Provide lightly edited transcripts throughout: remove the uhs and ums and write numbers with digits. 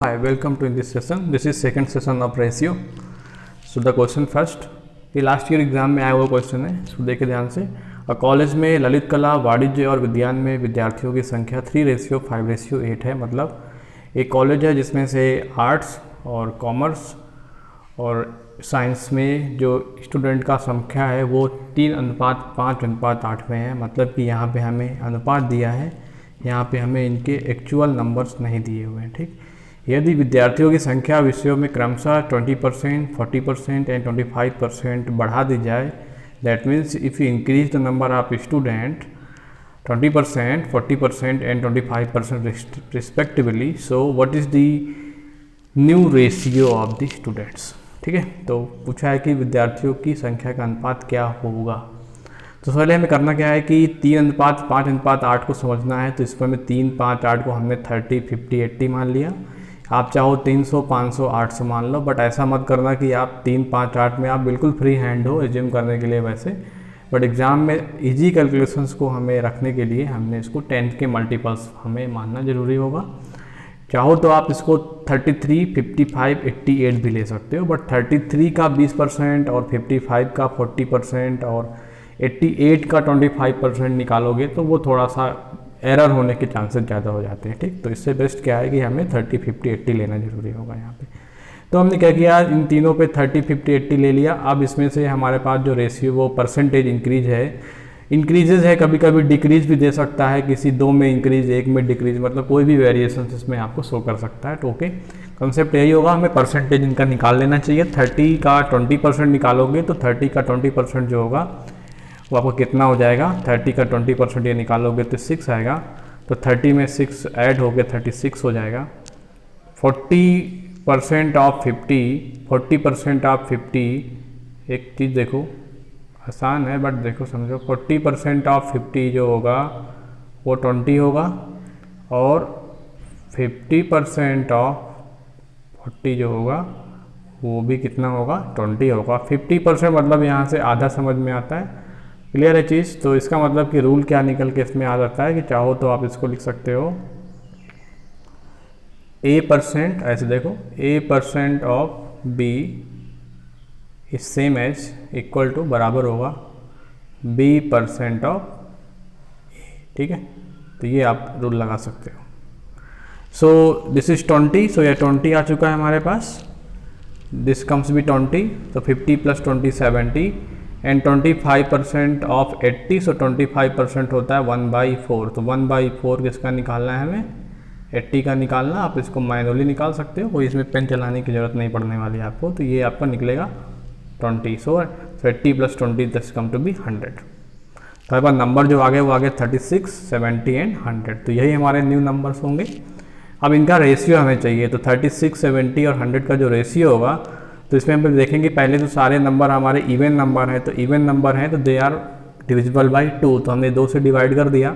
Hi, welcome to in this session. This is second session of ratio. So the question first, ये last year exam में आया हुआ question है, इसको देखे ध्यान से। कॉलेज में ललित कला, वाणिज्य और विज्ञान में विद्यार्थियों की संख्या 3:5:8 है। मतलब एक कॉलेज है जिसमें से आर्ट्स और कॉमर्स और साइंस में जो स्टूडेंट का संख्या है वो 3:5:8 में है। मतलब कि यहाँ पे हमें अनुपात दिया है, यहाँ पे हमें इनके एक्चुअल नंबर्स नहीं दिए हुए हैं। ठीक, यदि विद्यार्थियों की संख्या विषयों में क्रमशः 20%, 40% एंड 25% बढ़ा दी जाए, that means if you increase the number of student 20%, 40% and 25% respectively, so what is the new ratio of the students. ठीक है, तो पूछा है कि विद्यार्थियों की संख्या का अनुपात क्या होगा। तो पहले हमें करना क्या है कि 3:5:8 को समझना है। तो इसमें हमें 3:5:8 को हमने 30, 50, 80 मान लिया। आप चाहो 300, 500, 800 मान लो, बट ऐसा मत करना कि आप 3:5:8 में आप बिल्कुल फ्री हैंड हो एज्यूम करने के लिए वैसे। बट एग्ज़ाम में इजी कैलकुलेशंस को हमें रखने के लिए हमने इसको 10 के मल्टीपल्स हमें मानना ज़रूरी होगा। चाहो तो आप इसको 33, 55, 88 भी ले सकते हो, बट 33 का 20% और 55 का 40% और 88 का 25% निकालोगे तो वो थोड़ा सा एरर होने के चांसेस ज़्यादा हो जाते हैं। ठीक, तो इससे बेस्ट क्या है कि हमें 30, 50, 80 लेना ज़रूरी होगा यहाँ पे। तो हमने क्या किया, इन तीनों पे 30, 50, 80 ले लिया। अब इसमें से हमारे पास जो रेशियो वो परसेंटेज इंक्रीज है, इंक्रीजेज है, कभी कभी डिक्रीज भी दे सकता है, किसी 2 में इंक्रीज, 1 में डिक्रीज, मतलब कोई भी वेरिएशन इसमें आपको शो कर सकता है। तो ओके, कंसेप्ट यही होगा, हमें परसेंटेज इनका निकाल लेना चाहिए। 30 का 20% निकालोगे तो 30 का 20% जो होगा वो आपको कितना हो जाएगा, 30 का 20% ये निकालोगे तो 6 आएगा। तो 30 में 6 ऐड हो गया 36 हो जाएगा। 40% ऑफ 50, 40% ऑफ 50, एक चीज़ देखो आसान है बट देखो समझो, 40% ऑफ 50 जो होगा वो 20 होगा, और 50% ऑफ 40 जो होगा वो भी कितना होगा, 20 होगा। 50% मतलब यहाँ से आधा समझ में आता है। क्लियर है चीज़। तो इसका मतलब कि रूल क्या निकल के इसमें आ जाता है कि चाहो तो आप इसको लिख सकते हो A%, ऐसे देखो, A% of B is same as equal to बराबर होगा B% ऑफ A। ठीक है, तो ये आप रूल लगा सकते हो। सो दिस इज 20, सो ये 20 आ चुका है हमारे पास। दिस कम्स भी 20, तो 50 + 20 70 एंड 25% ऑफ 80, सो 25% होता है 1/4। तो 1/4 किसका निकालना है हमें, 80 का निकालना। आप इसको मैनुअली निकाल सकते हो, कोई इसमें पेन चलाने की ज़रूरत नहीं पड़ने वाली आपको। तो ये आपका निकलेगा 20, सो 80 + 20 दैट्स कम टू बी 100। तो हमारे पास नंबर जो आगे वो आगे 36, 70 एंड 100। तो यही हमारे न्यू नंबर्स होंगे। अब इनका रेशियो हमें चाहिए, तो 36, 70 और 100 का जो रेशियो होगा, तो इसमें हम देखेंगे पहले तो सारे नंबर हमारे इवन नंबर हैं। तो इवन नंबर हैं तो दे आर डिविजिबल बाई 2, तो हमने 2 से डिवाइड कर दिया।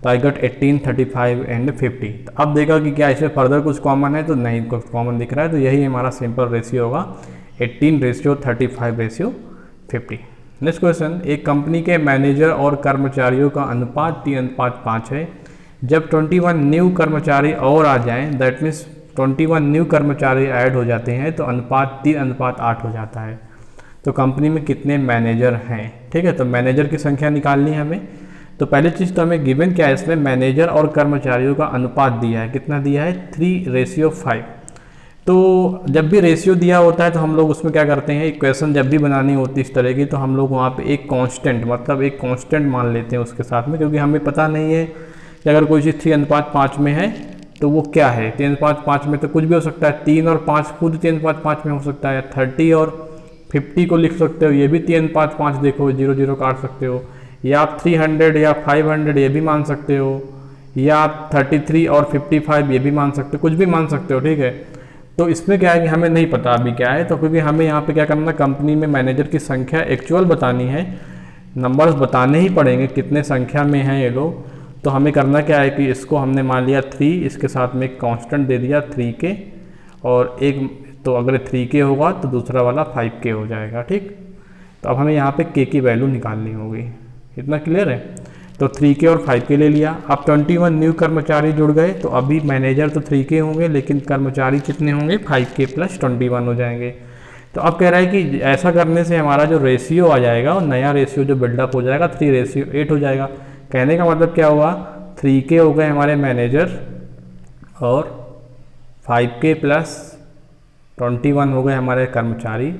तो आई गॉट 18, 35 एंड 50। तो अब देखा कि क्या इसमें फर्दर कुछ कॉमन है, तो नहीं कुछ कॉमन दिख रहा है। तो यही हमारा सिंपल रेशियो होगा, 18:35:50। नेक्स्ट क्वेश्चन, एक कंपनी के मैनेजर और कर्मचारियों का अनुपात 3:5 है। जब 21 न्यू कर्मचारी और आ जाएं, दैट मीन्स 21 न्यू कर्मचारी ऐड हो जाते हैं, तो अनुपात 3:8 हो जाता है। तो कंपनी में कितने मैनेजर हैं। ठीक है, तो मैनेजर की संख्या निकालनी है हमें। तो पहली चीज़ तो हमें गिवन क्या है, इसमें मैनेजर और कर्मचारियों का अनुपात दिया है। कितना दिया है, 3:5। तो जब भी रेशियो दिया होता है तो हम लोग उसमें क्या करते हैं, इक्वेशन जब भी बनानी होती है इस तरह की, तो हम लोग वहाँ पे एक कांस्टेंट, मतलब एक कांस्टेंट मान लेते हैं उसके साथ में, क्योंकि हमें पता नहीं है कि अगर कोई चीज़ 3:5 में है तो वो क्या है। 3:5 में तो कुछ भी हो सकता है, 3 और 5 खुद 3:5 में हो सकता है। 30 और 50 को लिख सकते हो, ये भी 3:5 देखो 0 0 काट सकते हो, या आप 300 या 500 ये भी मान सकते हो, या आप 33 और 55 ये भी मान सकते हो, कुछ भी मान सकते हो। ठीक है, तो इसमें क्या है कि हमें नहीं पता अभी क्या है, तो क्योंकि हमें यहाँ पे क्या करना, कंपनी में मैनेजर की संख्या एक्चुअल बतानी है, नंबर्स बताने ही पड़ेंगे कितने संख्या में हैं ये लोग। तो हमें करना क्या है कि इसको हमने मान लिया 3, इसके साथ में एक कांस्टेंट दे दिया 3K, और एक तो अगर 3K होगा तो दूसरा वाला 5K हो जाएगा। ठीक, तो अब हमें यहाँ पे K की वैल्यू निकालनी होगी। इतना क्लियर है। तो तो 3K और 5K ले लिया। अब 21 न्यू कर्मचारी जुड़ गए, तो अभी मैनेजर तो 3K होंगे लेकिन कर्मचारी कितने होंगे, 5K प्लस 21 हो जाएंगे। तो अब कह रहा है कि ऐसा करने से हमारा जो रेशियो आ जाएगा, और नया रेशियो जो बिल्डअप हो जाएगा 3:8 हो जाएगा। कहने का मतलब क्या हुआ, 3K हो गए हमारे मैनेजर और 5K प्लस 21 हो गए हमारे कर्मचारी।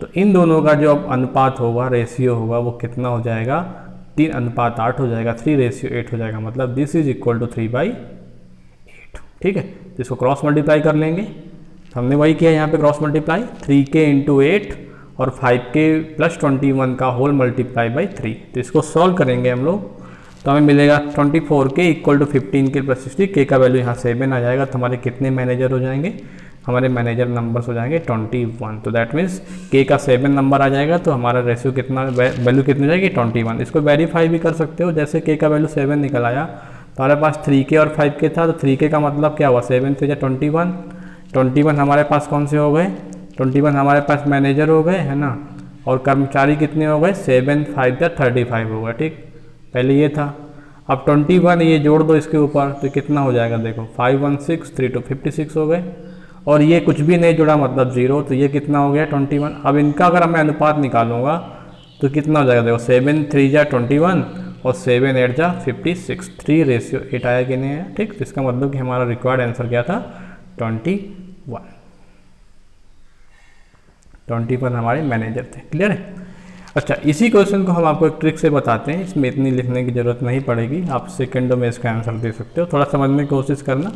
तो इन दोनों का जो अब अनुपात होगा, रेशियो होगा, वो कितना हो जाएगा, 3:8 हो जाएगा, 3:8 हो जाएगा। मतलब दिस इज इक्वल टू 3/8। ठीक है, तो इसको क्रॉस मल्टीप्लाई कर लेंगे। हमने वही किया यहाँ पे क्रॉस मल्टीप्लाई, 3K इंटू 8 और 5K प्लस 21 का होल मल्टीप्लाई बाई 3। तो इसको सॉल्व करेंगे हम लोग, तो हमें मिलेगा 24K equal to 15K plus 60। K का वैल्यू यहाँ 7 आ जाएगा। तो हमारे कितने मैनेजर हो जाएंगे, हमारे मैनेजर नंबर्स हो जाएंगे 21। तो दैट मीन्स K का 7 नंबर आ जाएगा, तो हमारा रेशियो कितना, वैल्यू कितनी जाएगी, 21। इसको वेरीफाई भी कर सकते हो, जैसे K का वैल्यू 7 निकल आया तो हमारे पास 3K और 5K था, तो 3K का मतलब क्या हुआ, 7 से 21, 21 हमारे पास कौन से हो गए, 21 हमारे पास मैनेजर हो गए, है ना, और कर्मचारी कितने हो गए, 7 5 35 हो गए। ठीक, पहले ये था। अब 21 ये जोड़ दो इसके ऊपर, तो कितना हो जाएगा, देखो 5 1 6 3 2 56 हो गए। और ये कुछ भी नहीं जुड़ा मतलब 0, तो ये कितना हो गया 21। अब इनका अगर मैं अनुपात निकालूंगा तो कितना हो जाएगा, देखो 7 3 जा 21 और 7 8 जा 56, 3:8 आया कि नहीं आया। ठीक, तो इसका मतलब कि हमारा रिक्वायर्ड आंसर क्या था, 21 हमारे मैनेजर थे। क्लियर है। अच्छा, इसी क्वेश्चन को हम आपको एक ट्रिक से बताते हैं, इसमें इतनी लिखने की ज़रूरत नहीं पड़ेगी, आप सेकंडों में इसका आंसर दे सकते हो। थोड़ा समझने की कोशिश करना,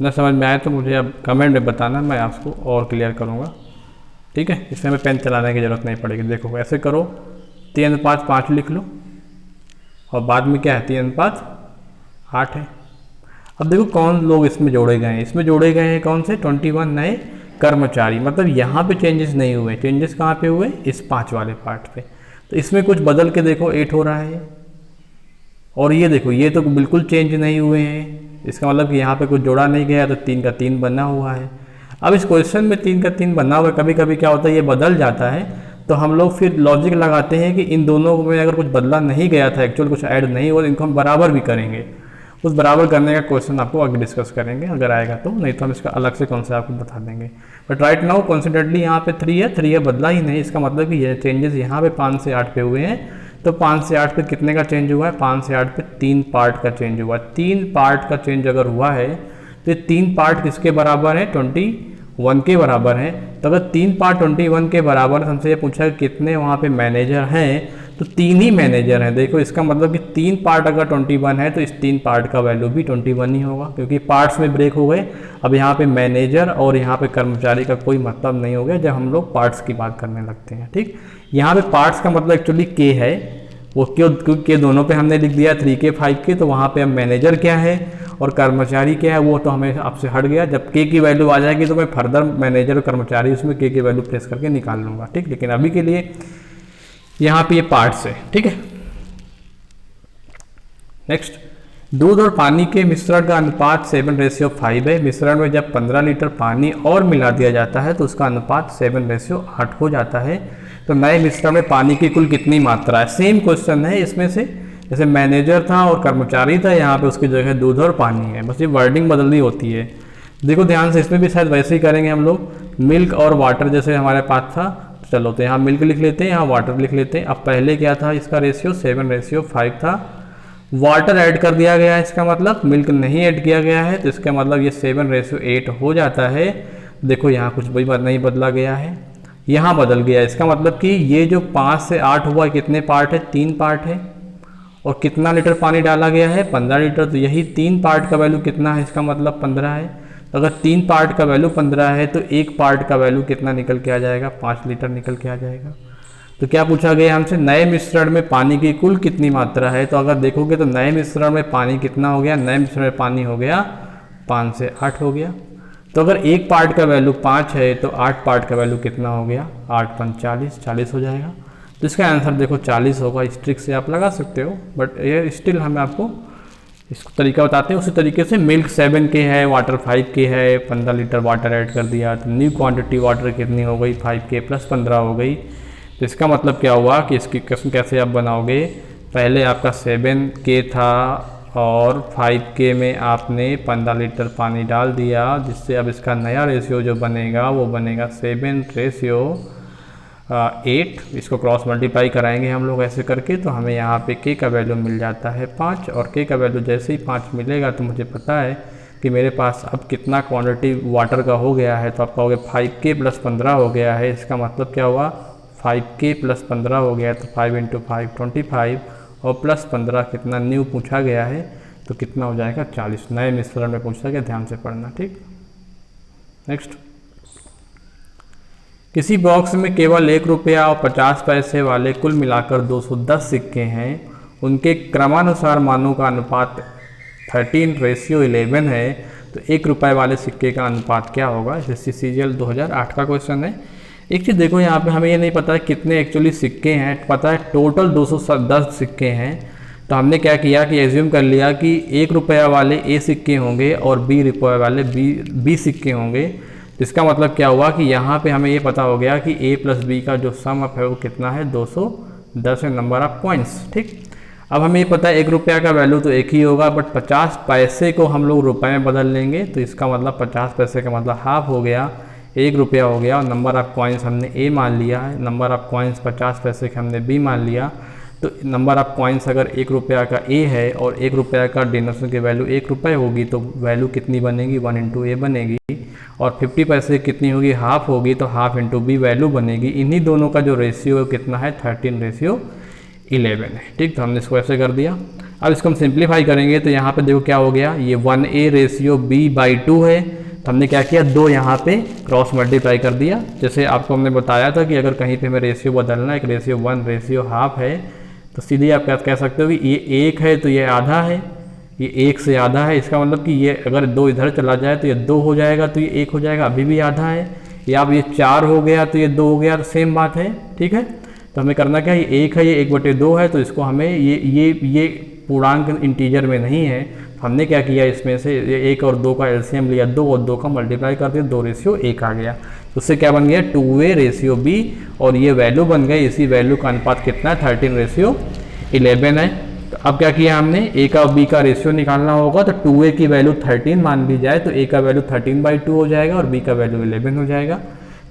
न समझ में आए तो मुझे अब कमेंट में बताना, मैं आपको और क्लियर करूँगा। ठीक है, इसमें हमें पेन चलाने की ज़रूरत नहीं पड़ेगी। देखो ऐसे करो, 3:5 लिख लो, और बाद में क्या है, 3:8 है। अब देखो कौन लोग इसमें जोड़े गए हैं, इसमें जोड़े गए हैं कौन से, 21 नए कर्मचारी। मतलब यहाँ पे चेंजेस नहीं हुए, चेंजेस कहाँ पे हुए, इस 5 वाले पार्ट पे। तो इसमें कुछ बदल के देखो 8 हो रहा है, और ये देखो ये तो बिल्कुल चेंज नहीं हुए हैं। इसका मतलब कि यहाँ पे कुछ जोड़ा नहीं गया, तो 3 का 3 बना हुआ है। अब इस क्वेश्चन में 3 का 3 बना हुआ है, कभी कभी क्या होता है ये बदल जाता है, तो हम लोग फिर लॉजिक लगाते हैं कि इन दोनों में अगर कुछ बदला नहीं गया था, एक्चुअल कुछ ऐड नहीं हुआ, तो इनको हम बराबर भी करेंगे। उस बराबर करने का क्वेश्चन आपको आगे डिस्कस करेंगे अगर आएगा तो, नहीं तो हम इसका अलग से कौन सा आपको बता देंगे। बट राइट नाउ कॉन्सिडेंटली यहाँ पे 3 है, बदला ही नहीं। इसका मतलब कि ये चेंजेस यहाँ पे 5 से 8 पे हुए हैं, तो 5 से 8 पे कितने का चेंज हुआ है, 5 से 8 पे 3 पार्ट का चेंज हुआ है। 3 पार्ट का चेंज अगर हुआ है तो ये 3 पार्ट किसके बराबर है, 21 के बराबर है। तो अगर 3 पार्ट 21 के बराबर, हमसे ये पूछा कि कितने वहाँ पे मैनेजर हैं, तो 3 ही मैनेजर हैं। देखो इसका मतलब कि 3 पार्ट अगर 21 है तो इस 3 पार्ट का वैल्यू भी 21 ही होगा, क्योंकि पार्ट्स में ब्रेक हो गए। अब यहाँ पे मैनेजर और यहाँ पे कर्मचारी का कोई मतलब नहीं हो गया जब हम लोग पार्ट्स की बात करने लगते हैं। ठीक, यहाँ पे पार्ट्स का मतलब एक्चुअली के है, वो के दोनों पे हमने लिख दिया 3K 5K, तो वहाँ पे अब मैनेजर क्या है और कर्मचारी क्या है वो तो हमें आपसे हट गया। जब के की वैल्यू आ जाएगी तो मैं फर्दर मैनेजर और कर्मचारी उसमें के की वैल्यू प्लेस करके निकाल लूँगा। ठीक, लेकिन अभी के लिए यहाँ पे ये पार्ट्स है। ठीक है, नेक्स्ट, दूध और पानी के मिश्रण का अनुपात 7:5 है। मिश्रण में जब 15 लीटर पानी और मिला दिया जाता है तो उसका अनुपात 7:8 हो जाता है। तो नए मिश्रण में पानी की कुल कितनी मात्रा है, सेम क्वेश्चन है इसमें से, जैसे मैनेजर था और कर्मचारी था, यहाँ पे उसकी जगह दूध और पानी है, बस ये वर्डिंग बदलनी होती है। देखो ध्यान से, इसमें भी शायद वैसे ही करेंगे हम लोग, मिल्क और वाटर जैसे हमारे पास था। चलो तो यहाँ मिल्क लिख लेते हैं, यहाँ वाटर लिख लेते हैं। अब पहले क्या था इसका रेशियो, 7:5 था, वाटर ऐड कर दिया गया है, इसका मतलब मिल्क नहीं ऐड किया गया है, तो इसका मतलब ये 7:8 हो जाता है। देखो यहाँ कुछ भी नहीं बदला गया है, यहाँ बदल गया। इसका मतलब कि ये जो 5 से 8 हुआ, कितने पार्ट है, 3 पार्ट है, और कितना लीटर पानी डाला गया है, 15 लीटर। तो यही 3 पार्ट का वैल्यू कितना है, इसका मतलब 15 है। तो अगर 3 पार्ट का वैल्यू 15 है तो 1 पार्ट का वैल्यू कितना निकल के आ जाएगा, 5 लीटर निकल के आ जाएगा। तो क्या पूछा गया हमसे, नए मिश्रण में पानी की कुल कितनी मात्रा है। तो अगर देखोगे तो नए मिश्रण में पानी कितना हो गया, नए मिश्रण में पानी हो गया 5 से 8 हो गया। तो अगर 1 पार्ट का वैल्यू 5 है तो 8 पार्ट का वैल्यू कितना हो गया, 8 5 40 हो जाएगा। तो इसका आंसर देखो 40 होगा। इस ट्रिक से आप लगा सकते हो, बट ये स्टिल हमें आपको इसको तरीका बताते हैं। उसी तरीके से मिल्क 7K है, वाटर 5K है, 15 लीटर वाटर ऐड कर दिया, तो न्यू क्वांटिटी वाटर कितनी हो गई, 5K प्लस 15 हो गई। तो इसका मतलब क्या हुआ कि इसकी क्वेश्चन कैसे आप बनाओगे, पहले आपका 7K था और 5K में आपने 15 लीटर पानी डाल दिया, जिससे अब इसका नया रेशियो जो बनेगा वो बनेगा 7:8। इसको क्रॉस मल्टीप्लाई कराएंगे हम लोग ऐसे करके, तो हमें यहाँ पे K का वैल्यू मिल जाता है 5, और K का वैल्यू जैसे ही 5 मिलेगा तो मुझे पता है कि मेरे पास अब कितना क्वांटिटी वाटर का हो गया है। तो आप कहोगे 5K + 15 हो गया है, इसका मतलब क्या हुआ, 5K + 15 हो गया, तो 5 × 5 25 और +15 कितना न्यू पूछा गया है, तो कितना हो जाएगा 40। नए मिश्रण में पूछा गया, ध्यान से पढ़ना, ठीक। नेक्स्ट, किसी बॉक्स में केवल 1 रुपया और 50 पैसे वाले कुल मिलाकर 210 सिक्के हैं, उनके क्रमानुसार मानों का अनुपात 13:11 है, तो 1 रुपये वाले सिक्के का अनुपात क्या होगा। SSC CGL 2008 का क्वेश्चन है। एक चीज़ देखो, यहाँ पे हमें ये नहीं पता है कितने एक्चुअली सिक्के हैं, पता है टोटल 210 सिक्के हैं। तो हमने क्या किया कि एज्यूम कर लिया कि 1 रुपया वाले A सिक्के होंगे और B रुपये वाले B सिक्के होंगे। इसका मतलब क्या हुआ कि यहाँ पे हमें ये पता हो गया कि A + B का जो सम अप है वो कितना है, 210 है, नंबर ऑफ कॉइन्स, ठीक। अब हमें ये पता है 1 रुपया का वैल्यू तो एक ही होगा, बट 50 पैसे को हम लोग रुपए में बदल लेंगे, तो इसका मतलब 50 पैसे का मतलब हाफ हो गया, 1 रुपया हो गया, और नंबर ऑफ कॉइन्स हमने A मान लिया है, नंबर ऑफ कॉइन्स 50 पैसे के हमने B मान लिया। तो नंबर ऑफ कॉइन्स अगर 1 रुपया का A है और 1 रुपया का डिनोमिनेटर की वैल्यू 1 रुपये होगी, तो वैल्यू कितनी बनेगी, 1 × A बनेगी, और 50 पैसे कितनी होगी, हाफ होगी, तो हाफ × B वैल्यू बनेगी। इन्हीं दोनों का जो रेशियो है कितना है, 13:11 है, ठीक। तो हमने इसको ऐसे कर दिया। अब इसको हम सिंप्लीफाई करेंगे तो यहाँ पे देखो क्या हो गया, ये 1A/B/2 है, तो हमने क्या किया, 2 यहाँ पे क्रॉस मल्टीप्लाई कर दिया। जैसे आपको हमने बताया था कि अगर कहीं पे हमें रेशियो बदलना, एक रेशियो 1 रेशियो हाफ है, तो सीधे आप क्या कह सकते हो कि ये 1 है तो ये आधा है, ये 1 से आधा है, इसका मतलब कि ये अगर 2 इधर चला जाए तो ये 2 हो जाएगा, तो ये 1 हो जाएगा, अभी भी आधा है, या अब ये 4 हो गया तो ये 2 हो गया, तो सेम बात है, ठीक है। तो हमें करना क्या है, ये 1 है, ये 1/2 है, तो इसको हमें ये पूर्णांक इंटीजर में नहीं है, तो हमने क्या किया, इसमें से 1 और 2 का एलसीएम लिया, 2 और 2 का मल्टीप्लाई कर दिया, 2:1 आ गया। तो उससे क्या बन गया, 2A/B, और ये वैल्यू बन गई, इसी वैल्यू का अनुपात कितना है, 13:11 है। तो अब क्या किया हमने, A का और B का रेशियो निकालना होगा, तो 2A की वैल्यू 13 मान ली जाए तो A का वैल्यू 13/2 हो जाएगा और B का वैल्यू 11 हो जाएगा।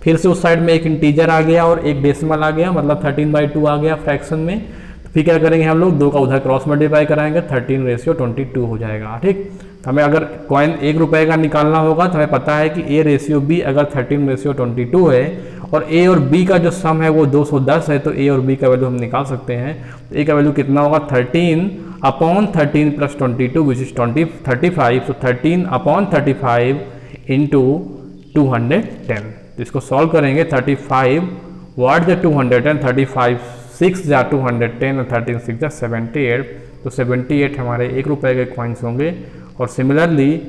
फिर से उस साइड में एक इंटीजर आ गया और एक डेसिमल आ गया, मतलब 13/2 आ गया फ्रैक्शन में। तो फिर क्या करेंगे हम लोग, 2 का उधर क्रॉस मल्टीप्लाई कराएंगे, 13:22 हो जाएगा, ठीक। तो हमें अगर कॉइन 1 रुपये का निकालना होगा तो हमें पता है कि A/B अगर 13:22 है और A और B का जो सम है वो 210 है, तो A और B का वैल्यू हम निकाल सकते हैं। तो A का वैल्यू कितना होगा, 13/13 + 22 विच इज 35, तो 13/35 × 210। तो इसको सॉल्व करेंगे, 35 व्हाट द 210, 35 6 जा 210 और 13 6 जा 78, तो 78 हमारे 1 रुपये के कॉइन्स होंगे। और सिमिलरली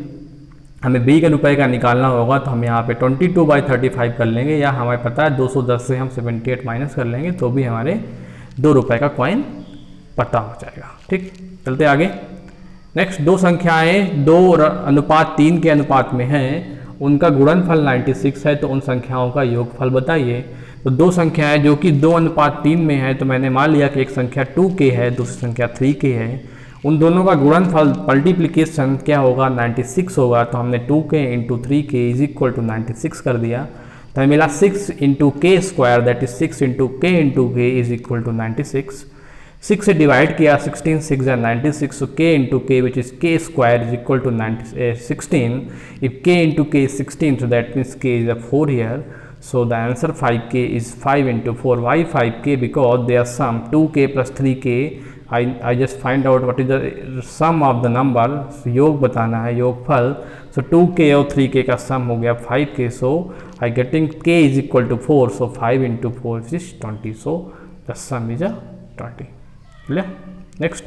हमें B के रुपये का निकालना होगा, तो हम यहाँ पे 22/35 कर लेंगे, या हमें पता है 210 से हम 78 माइनस कर लेंगे, तो भी हमारे 2 रुपये का कॉइन पता हो जाएगा, ठीक। चलते आगे। नेक्स्ट, 2 संख्याएं 2:3 के अनुपात में हैं, उनका गुणनफल 96 है, तो उन संख्याओं का योगफल बताइए। तो 2 संख्याएं जो कि 2:3 में है, तो मैंने मान लिया कि एक संख्या 2K है, दूसरी संख्या 3K है, उन दोनों का गुणनफल मल्टीप्लिकेशन क्या होगा, 96 होगा। तो हमने 2K × 3K = 96 कर दिया, तो हमें मिला 6 × K² that is 6 × K × K = 96। 6 से डिवाइड किया, 16 6 जा 96, so K × K which is K² = 16. If K × K is 16, so that means K is a 4 here. So the answer 5K is 5 × 4. Why 5K? Because they are sum 2K + 3K. I just find out what is the sum of the number. So योग बताना है, योगफल। So 2K और 3K का सम हो गया 5K. So I getting K is equal to 4. So 5 × 4 is 20. So the sum is a 20. Next,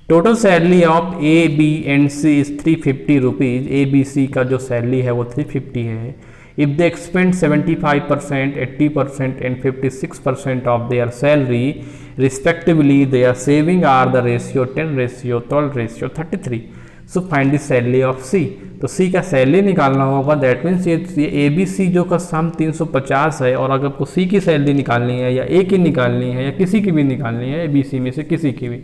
total salary of A, B and C is 350 rupees. A, B, C का जो salary है वो 350 है। If they expand 75%, 80% and 56% of their salary respectively, their saving are the ratio 10:12:33। So find the salary of C. तो C का salary निकालना होगा, that means ये ए बी सी जो का सम 350 है, और अगर आपको सी की सैलरी निकालनी है या ए की निकालनी है या किसी की भी निकालनी है, ए बी सी में से किसी की भी,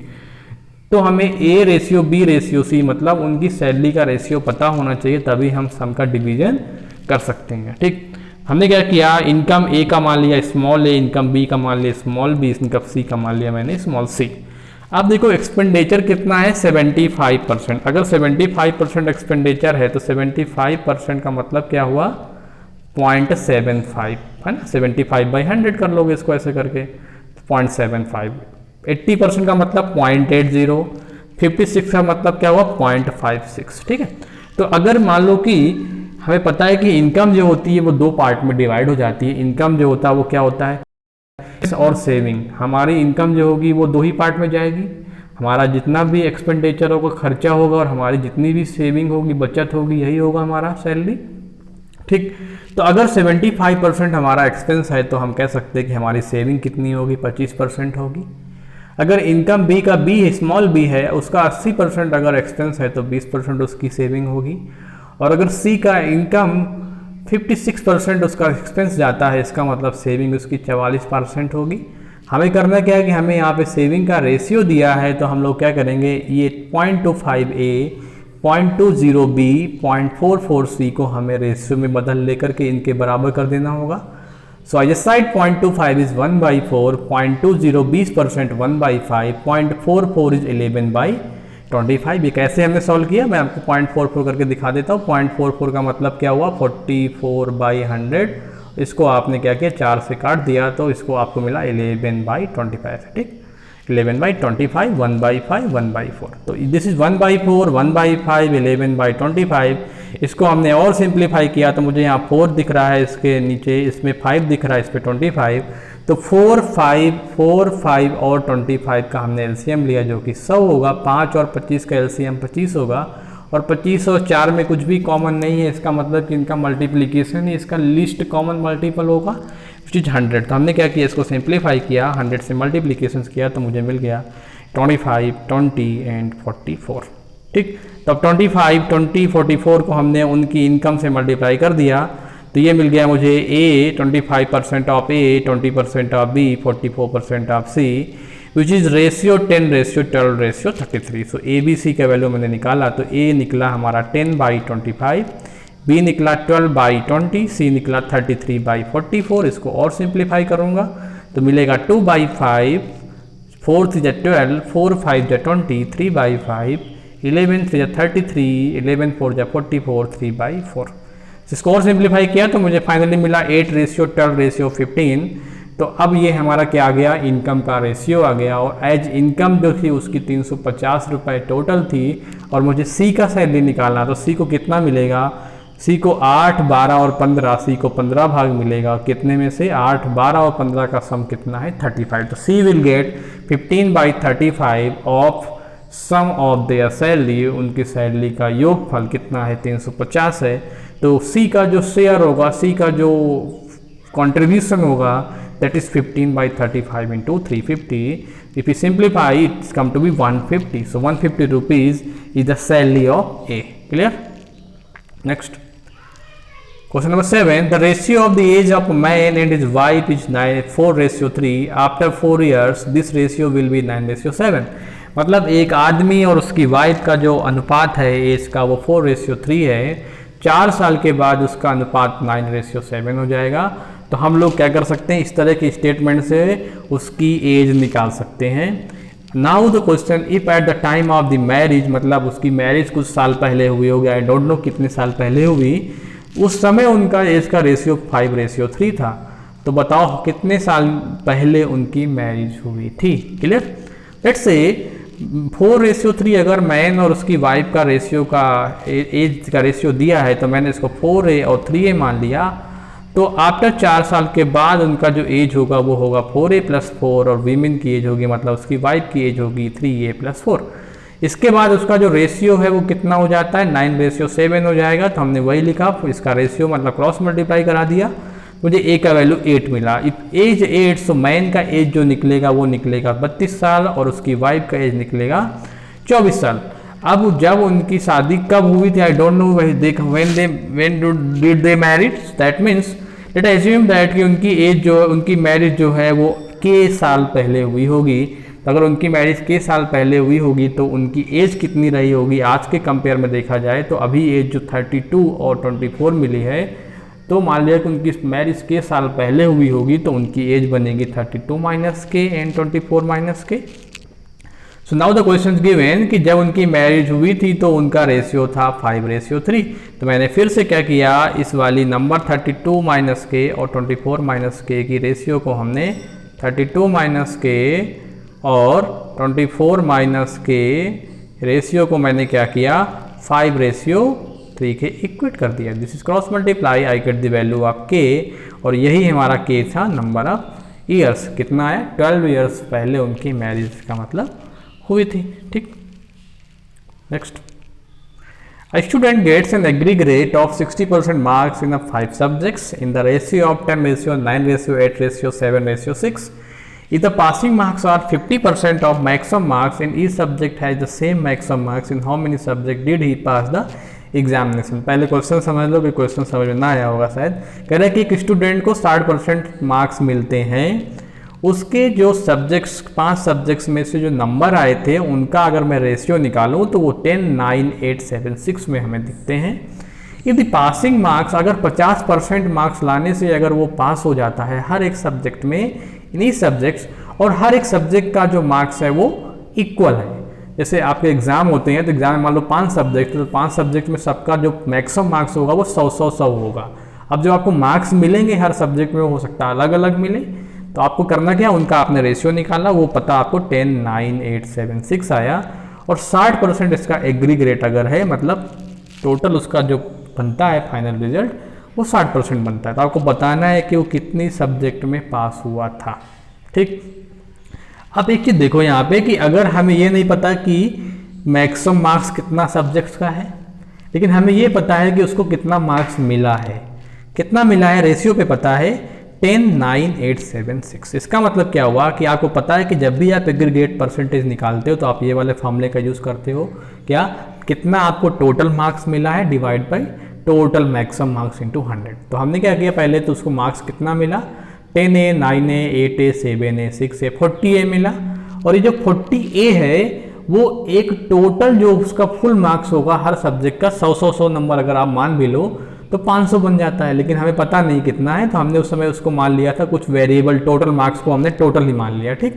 तो हमें A ratio B ratio C मतलब उनकी सैलरी का रेशियो पता होना चाहिए, तभी हम सम का डिवीजन कर सकते हैं। ठीक, हमने क्या किया, इनकम ए का मान लिया स्मॉल ए, इनकम बी का मान लिया स्मॉल बी, इनकम सी का मान लिया मैंने स्मॉल सी। अब देखो एक्सपेंडिचर कितना है 75%। अगर 75% एक्सपेंडिचर है तो 75% का मतलब क्या हुआ 0.75 है ना, 75/100 कर लोगे इसको ऐसे करके 0.75। 80% का मतलब 0.80, 56 का मतलब क्या हुआ 0.56। ठीक है, तो अगर मान लो कि हमें पता है कि इनकम जो होती है वो दो पार्ट में डिवाइड हो जाती है। इनकम जो होता है वो क्या होता है और सेविंग। हमारी इनकम जो होगी वो दो ही पार्ट में जाएगी, हमारा जितना भी एक्सपेंडिचर होगा खर्चा होगा और हमारी जितनी भी सेविंग होगी बचत होगी यही होगा हमारा सैलरी। ठीक, तो अगर 75% हमारा एक्सपेंस है तो हम कह सकते हैं कि हमारी सेविंग कितनी होगी 25% होगी। अगर इनकम बी का बी स्मॉल बी है उसका 80% अगर एक्सपेंस है तो 20% उसकी सेविंग होगी। और अगर सी का इनकम 56% उसका एक्सपेंस जाता है, इसका मतलब सेविंग उसकी 44% होगी। हमें करना क्या है कि हमें यहाँ पे सेविंग का रेशियो दिया है, तो हम लोग क्या करेंगे, ये 0.25 ए, 0.20 बी, 0.44 सी को हमें रेशियो में बदल लेकर के इनके बराबर कर देना होगा। So I just write 0.25 is 1/4, 0.20 20%, 1/5, 0.44 is 11/25। ये कैसे हमने सॉल्व किया मैं आपको 0.44 करके दिखा देता हूँ। 0.44 का मतलब क्या हुआ 44/100। इसको आपने क्या किया 4 से काट दिया तो इसको आपको मिला 11/25। ठीक, 11/25, 1/5, 1/4। तो दिस इज 1/4, 1/5, 11/25। इसको हमने और सिंप्लीफाई किया तो मुझे यहाँ 4 दिख रहा है इसके नीचे, इसमें 5 दिख रहा है, इस पर 25। तो 4, 5 और 25 का हमने एलसीएम लिया जो कि 100 होगा। 5 और 25 का एलसीएम 25 होगा, और 25 और 4 में कुछ भी कॉमन नहीं है, इसका मतलब कि इनका मल्टीप्लिकेशन ही इसका लीस्ट कॉमन मल्टीपल होगा विच इज 100। तो हमने क्या किया, इसको सिंप्लीफाई किया, 100 से मल्टीप्लिकेशन किया तो मुझे मिल गया 25, 20 एंड 44। ठीक, तो अब 25, 20, 44 को हमने उनकी इनकम से मल्टीप्लाई कर दिया तो ये मिल गया मुझे A 25% of A, 20% of B, 44% of C, which is ratio 10:12 ratio 33। So A B C का वैल्यू मैंने निकाला तो ए निकला हमारा 10/25, बी निकला 12/20, सी निकला 33/44। इसको और सिंप्लीफाई करूँगा तो मिलेगा 2/5, 4 3 12, 4 5 20, 3/5, 11 3 33, 11 4 44, 3/4। इसको और सिंप्लीफाई किया तो मुझे फाइनली मिला 8:12:15। तो अब ये हमारा क्या आ गया, इनकम का रेशियो आ गया, और एज इनकम जो थी उसकी 350 रुपये टोटल थी, और मुझे सी का सैलरी निकालना, तो सी को कितना मिलेगा, सी को 8, 12 और 15, सी को 15 भाग मिलेगा। कितने में से 8, 12 और 15 का सम कितना है 35। तो C will get 15/35 of sum of their salary. उनकी सैलरी का योगफल कितना है 350 है। तो सी का जो शेयर होगा, सी का जो कंट्रीब्यूशन होगा that is 15/35 into 350. If we simplify it's come to be 150. So 150 rupees is the salary of A. Clear? Next. Question number 7. The ratio of the age of a man and his wife is 4:3. After 4 years, this ratio will be 9:7. मतलब एक आदमी और उसकी wife का जो अनुपात है as का वो 4:3 है। 4 साल के बाद उसका अनुपात 9:7 हो जाएगा। तो हम लोग क्या कर सकते हैं, इस तरह के स्टेटमेंट से उसकी एज निकाल सकते हैं। Now the question, if at the time of the marriage, मतलब उसकी मैरिज कुछ साल पहले हुई होगी, आई डोंट नो कितने साल पहले हुई, उस समय उनका एज का रेशियो 5:3 था। तो बताओ कितने साल पहले उनकी मैरिज हुई थी। क्लियर? लेट्स से 4:3 अगर मैन और उसकी वाइफ का रेशियो का एज का रेशियो दिया है तो मैंने इसको 4A और 3A मान लिया। तो आफ्टर 4 साल के बाद उनका जो एज होगा वो होगा 4A + 4, और वीमेन की एज होगी मतलब उसकी वाइफ की एज होगी 3A + 4। इसके बाद उसका जो रेशियो है वो कितना हो जाता है 9:7 हो जाएगा। तो हमने वही लिखा, इसका रेशियो मतलब क्रॉस मल्टीप्लाई करा दिया, मुझे ए का वैल्यू 8 मिला। इफ एज 8, सो मैन का एज जो निकलेगा वो निकलेगा 32 साल और उसकी वाइफ का एज निकलेगा 24 साल। अब जब उनकी शादी कब हुई थी, I don't know, when did they married, that means late assume that कि उनकी एज जो, उनकी मैरिज जो है वो के साल पहले हुई होगी। तो अगर उनकी मैरिज के साल पहले हुई होगी तो उनकी एज कितनी रही होगी आज के कंपेयर में देखा जाए तो अभी एज जो 32 और 24 मिली है, तो मान लिया कि उनकी मैरिज के साल पहले हुई होगी तो उनकी एज बनेगी 32 माइनस के एंड 24 माइनस के। So now the question given कि जब उनकी मैरिज हुई थी तो उनका रेशियो था 5:3। तो मैंने फिर से क्या किया, इस वाली नंबर 32 माइनस के और 24 माइनस के की रेशियो को हमने 32 माइनस के और 24 माइनस के रेशियो को मैंने क्या किया, 5:3 के इक्वेट कर दिया। This is cross multiply, I get the value of के, और यही हमारा के था नंबर ऑफ ईयर्स। कितना है, 12 ईयर्स पहले उनकी मैरिज का मतलब हुई थी। ठीक, next, A student gets an aggregate of 60% marks in 5 subjects in the ratio of 10:9:8:7:6. If the passing marks are 50% of maximum marks and each subject has the same maximum marks, in how many subjects did he pass the examination. पहले question समझ लो, कि question समझ में ना आया होगा शायद। कह रहे हैं कि एक स्टूडेंट को 60% मार्क्स मिलते हैं, उसके जो सब्जेक्ट्स 5 सब्जेक्ट्स में से जो नंबर आए थे उनका अगर मैं रेशियो निकालूं तो वो 10:9:8:7:6 में हमें दिखते हैं। यदि पासिंग मार्क्स अगर 50% मार्क्स लाने से अगर वो पास हो जाता है हर एक सब्जेक्ट में, इन्हीं सब्जेक्ट्स, और हर एक सब्जेक्ट का जो मार्क्स है वो इक्वल है। जैसे आपके एग्जाम होते हैं तो एग्जाम में मान लो 5 सब्जेक्ट, तो 5 सब्जेक्ट में सबका जो मैक्सिमम मार्क्स होगा वो 100 होगा। अब जो आपको मार्क्स मिलेंगे हर सब्जेक्ट में हो सकता है अलग अलग मिले, तो आपको करना क्या, उनका आपने रेशियो निकाला, वो पता आपको 10:9:8:7:6 आया, और 60% इसका एग्रीगेट अगर है, मतलब टोटल उसका जो बनता है फाइनल रिजल्ट वो 60% बनता है। तो आपको बताना है कि वो कितनी सब्जेक्ट में पास हुआ था। ठीक, अब एक चीज़ देखो यहाँ पे कि अगर हमें ये नहीं पता कि मैक्सिमम मार्क्स कितना सब्जेक्ट्स का है, लेकिन हमें ये पता है कि उसको कितना मार्क्स मिला है, कितना मिला है रेशियो पे पता है 10:9:8:7:6। इसका मतलब क्या हुआ कि आपको पता है कि जब भी आप एग्रीगेट परसेंटेज निकालते हो तो आप ये वाले फॉर्मूले का यूज़ करते हो, क्या, कितना आपको टोटल मार्क्स मिला है divide by total maximum marks into 100। तो हमने क्या किया, पहले तो उसको मार्क्स कितना मिला, 10A, 9A, 8A, 7A, 6A, 40A मिला, और ये जो 40A है वो एक टोटल जो उसका फुल मार्क्स होगा हर सब्जेक्ट का 100 नंबर अगर आप मान भी लो तो 500 बन जाता है, लेकिन हमें पता नहीं कितना है, तो हमने उस समय उसको मान लिया था कुछ वेरिएबल, टोटल मार्क्स को हमने टोटल ही मान लिया। ठीक,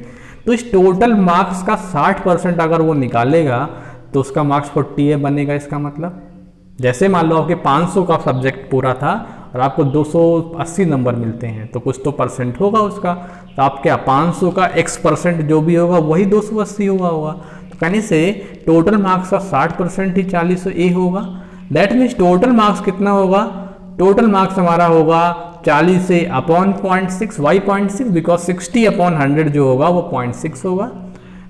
तो इस टोटल मार्क्स का 60% अगर वो निकालेगा तो उसका मार्क्स 40A बनेगा। इसका मतलब जैसे मान लो आपके 500 का सब्जेक्ट पूरा था और आपको 280 नंबर मिलते हैं तो कुछ तो परसेंट होगा उसका, तो आप क्या 500 का x% जो भी होगा वही 280 होगा। तो कहने से टोटल मार्क्स का 60% ही 40A होगा। दैट मीन्स टोटल मार्क्स कितना होगा, टोटल मार्क्स हमारा होगा 40A upon 0.6, Y 0.6, because 60 upon 100 जो होगा वो 0.6 होगा।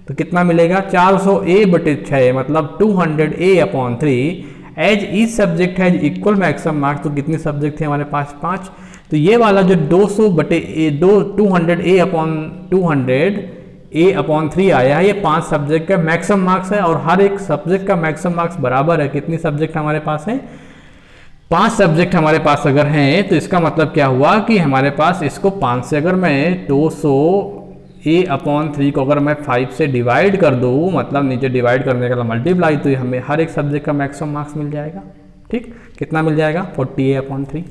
तो कितना मिलेगा 400A/6, मतलब 200A upon 3। As each subject has equal maximum marks, तो कितने सब्जेक्ट थे हमारे पास 5, तो ये वाला जो 200A अपॉन 200A/3 आया है ये 5 सब्जेक्ट का मैक्सिमम मार्क्स है, और हर एक सब्जेक्ट का मैक्सिमम मार्क्स बराबर है। कितनी सब्जेक्ट हमारे पास है, 5 सब्जेक्ट हमारे पास अगर हैं, तो इसका मतलब क्या हुआ कि हमारे पास इसको 5 से अगर मैं 200A/3 को अगर मैं 5 से डिवाइड कर दूँ, मतलब नीचे डिवाइड करने का मल्टीप्लाई, तो हमें हर एक सब्जेक्ट का मैक्सिमम मार्क्स मिल जाएगा। ठीक, कितना मिल जाएगा 40A/3।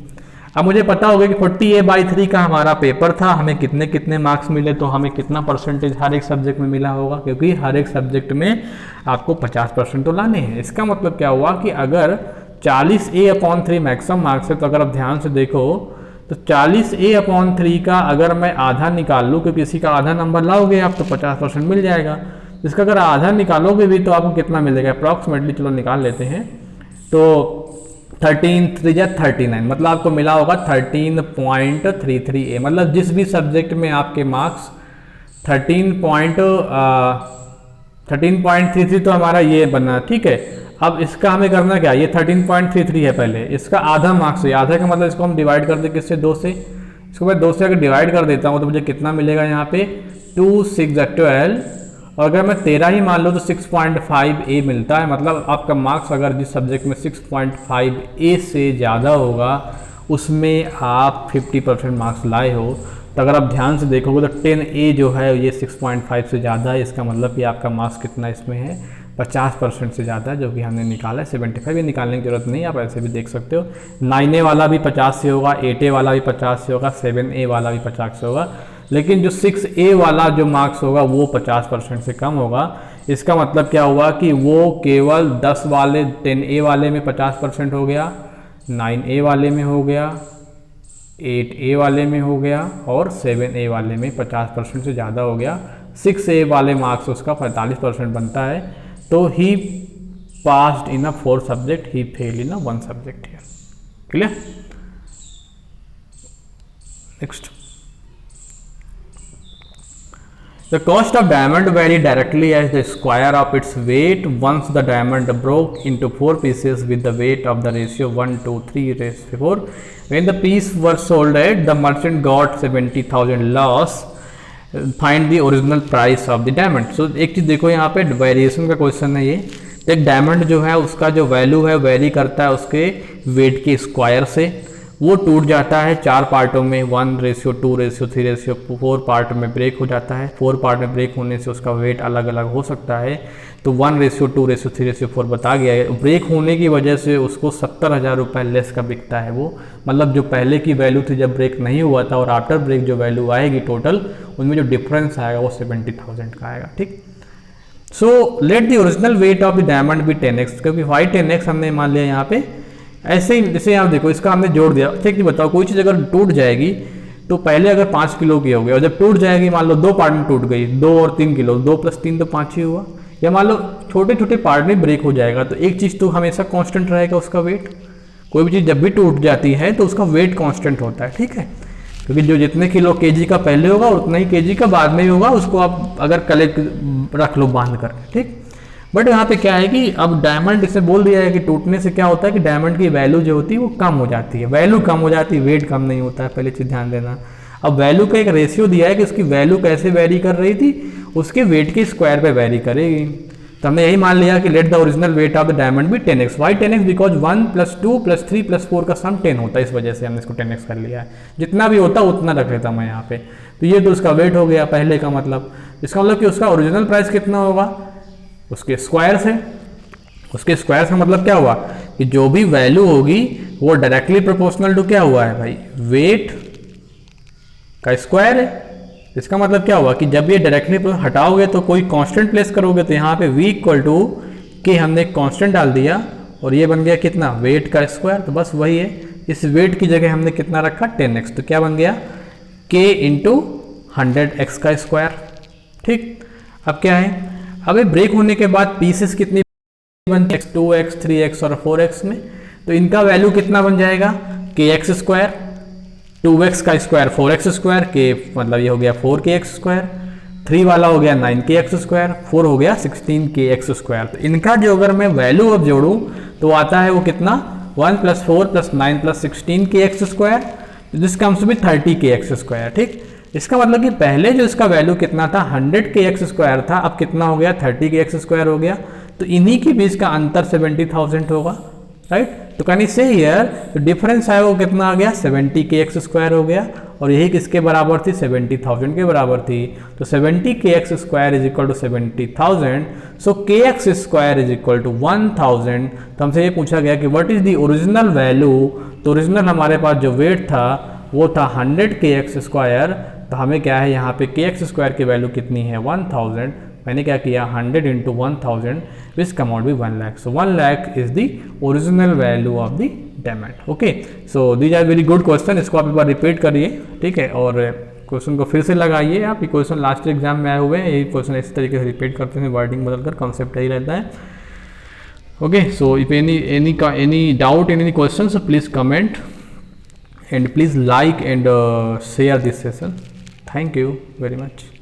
अब मुझे पता होगा कि 40A/3 का हमारा पेपर था, हमें कितने कितने मार्क्स मिले, तो हमें कितना परसेंटेज हर एक सब्जेक्ट में मिला होगा, क्योंकि हर एक सब्जेक्ट में आपको 50% तो लाने हैं। इसका मतलब क्या हुआ कि अगर 40A/3 मैक्सिमम मार्क्स है, तो अगर आप ध्यान से देखो तो 40A/3 का अगर मैं आधा निकाल लूँ, क्योंकि इसी का आधा नंबर लाओगे आप तो 50% मिल जाएगा। इसका अगर आधा निकालोगे भी तो आपको कितना मिलेगा, अप्रॉक्सीमेटली चलो निकाल लेते हैं, तो 13×3=39, मतलब आपको मिला होगा 13.33A। मतलब जिस भी सब्जेक्ट में आपके मार्क्स 13.33 तो हमारा ये बना। ठीक है, अब इसका हमें करना क्या, ये 13.33 है, पहले इसका आधा मार्क्स है, आधा का मतलब इसको हम डिवाइड कर दे किससे, 2 से। इसको मैं 2 से अगर डिवाइड कर देता हूँ तो मुझे कितना मिलेगा यहाँ पे 2 6 12 और अगर मैं 13 ही मान लो तो 6.5 मिलता है। मतलब आपका मार्क्स अगर जिस सब्जेक्ट में 6.5 से ज़्यादा होगा उसमें आप 50% मार्क्स लाए हो। तो अगर आप ध्यान से देखोगे तो 10A जो है ये 6.5 से ज़्यादा है। इसका मतलब कि आपका मार्क्स कितना इसमें है, 50% से ज़्यादा है, जो कि हमने निकाला है 75। ये निकालने की ज़रूरत नहीं है, आप ऐसे भी देख सकते हो। 9A वाला भी 50 से होगा, 8A वाला भी 50 से होगा, 7A वाला भी 50 से होगा, लेकिन जो 6A वाला जो मार्क्स होगा वो 50% से कम होगा। इसका मतलब क्या हुआ कि वो केवल 10 वाले 10A वाले में 50% हो गया, 9A वाले में हो गया, 8A वाले में हो गया और 7A वाले में 50% से ज़्यादा हो गया। 6A वाले मार्क्स उसका 45% बनता है। तो he passed in a 4 subject, he fail in a 1 subject here. Clear? Next, the cost of diamond varied directly as the square of its weight once the diamond broke into 4 pieces with the weight of the ratio 1:3:4. When the piece were sold at, the merchant got 70,000 loss. Find the original price of the diamond. So एक चीज़ देखो, यहाँ पे variation का question है ये। एक diamond जो है उसका जो वैल्यू है वेरी करता है उसके वेट के स्क्वायर से। वो टूट जाता है 4 पार्टों में, 1:2:3:4 पार्ट में ब्रेक हो जाता है। 4 पार्ट में ब्रेक होने से उसका वेट अलग अलग हो सकता है। तो 1:2:3:4 बता गया है। ब्रेक होने की वजह से उसको 70,000 रुपये लेस का बिकता है वो। मतलब जो पहले की वैल्यू थी जब ब्रेक नहीं हुआ था और आफ्टर ब्रेक जो वैल्यू आएगी टोटल, उनमें जो डिफरेंस आएगा वो 70,000 का आएगा। ठीक। So let the original weight of the diamond भी 10x, क्योंकि वाई 10x हमने मान लिया यहाँ पे। ऐसे ही जैसे आप देखो इसका हमने जोड़ दिया। ठीक, बताओ कोई चीज़ अगर टूट जाएगी तो पहले अगर 5 किलो की हो गई और जब टूट जाएगी मान लो 2 पार्ट में टूट गई, 2 और 3 किलो, 2 + 3 तो 5 ही हुआ। या मान लो छोटे छोटे पार्ट में ब्रेक हो जाएगा तो एक चीज़ तो हमेशा कांस्टेंट रहेगा, उसका वेट। कोई भी चीज़ जब भी टूट जाती है तो उसका वेट कांस्टेंट होता है। ठीक है, क्योंकि जो जितने किलो केजी का पहले होगा उतना ही केजी का बाद में ही होगा। उसको आप अगर कलेक्ट रख लो बांध कर। ठीक, बट यहाँ पे क्या है कि अब डायमंड इसे बोल दिया है कि टूटने से क्या होता है कि डायमंड की वैल्यू जो होती है वो कम हो जाती है। वैल्यू कम हो जाती है, वेट कम नहीं होता है, पहले चीज़ ध्यान देना। अब वैल्यू का एक रेशियो दिया है कि उसकी वैल्यू कैसे वेरी कर रही थी, उसके वेट के स्क्वायर पे वेरी करेगी। तो हमने यही मान लिया कि let the original weight of the diamond भी 10x। Y 10x? बिकॉज 1 + 2 + 3 + 4 का सम 10 होता है, इस वजह से हमने इसको 10x कर लिया है। जितना भी होता उतना रख लेता मैं यहाँ पे। तो ये तो उसका वेट हो गया पहले का। मतलब इसका मतलब कि उसका ओरिजिनल प्राइस कितना होगा, उसके स्क्वायर से। उसके स्क्वायर से मतलब क्या हुआ कि जो भी वैल्यू होगी वो डायरेक्टली प्रोपोर्शनल टू क्या हुआ है भाई, वेट का स्क्वायर है। इसका मतलब क्या हुआ कि जब ये डायरेक्टली हटाओगे तो कोई कांस्टेंट प्लेस करोगे तो यहाँ पे v = k हमने कांस्टेंट डाल दिया और ये बन गया कितना, वेट का स्क्वायर। तो बस वही है, इस वेट की जगह हमने कितना रखा, 10x। तो क्या बन गया, k × 100x का स्क्वायर। ठीक, अब क्या है, अब ब्रेक होने के बाद पीसेस कितनी बनती है, 2x 3x और 4x में। तो इनका वैल्यू कितना बन जाएगा, kx², 2x का स्क्वायर 4x², k मतलब ये हो गया 4kx², 3 वाला हो गया 9kx², 4 हो गया 16kx²। तो इनका जो अगर मैं वैल्यू अब जोड़ूं तो आता है वो कितना, 1 + 4 + 9 + 16kx², this comes with 30kx²। ठीक, इसका मतलब कि पहले जो इसका वैल्यू कितना था, 100kx² था, अब कितना हो गया, 30kx² हो गया। तो इन्हीं के बीच का अंतर 70,000 होगा। राइट, तो कैन यू से हियर तो डिफरेंस है वो कितना आ गया, 70kx² हो गया। और यही किसके बराबर थी, 70,000 के बराबर थी। तो 70kx² = 70,000। सो kx² = 1000। तो हमसे ये पूछा गया कि what is the original value. तो ओरिजिनल हमारे पास जो वेट था वो था 100kx²। तो हमें क्या है यहाँ पे kx² की वैल्यू कितनी है, 1000। मैंने क्या किया, 100 × 1000 विच कम आउट भी 1 lakh. So 1 lakh is the original value of the diamond. Okay, so these are very good question. इसको आप एक बार रिपीट करिए। ठीक है, और क्वेश्चन को फिर से लगाइए आप। ये क्वेश्चन लास्ट एग्जाम में आए हुए हैं, यही क्वेश्चन इस तरीके से रिपीट करते हैं, वर्डिंग बदलकर, कॉन्सेप्ट यही रहता है। Okay, so if any doubt in any question so please comment and please like and share this session. Thank you very much.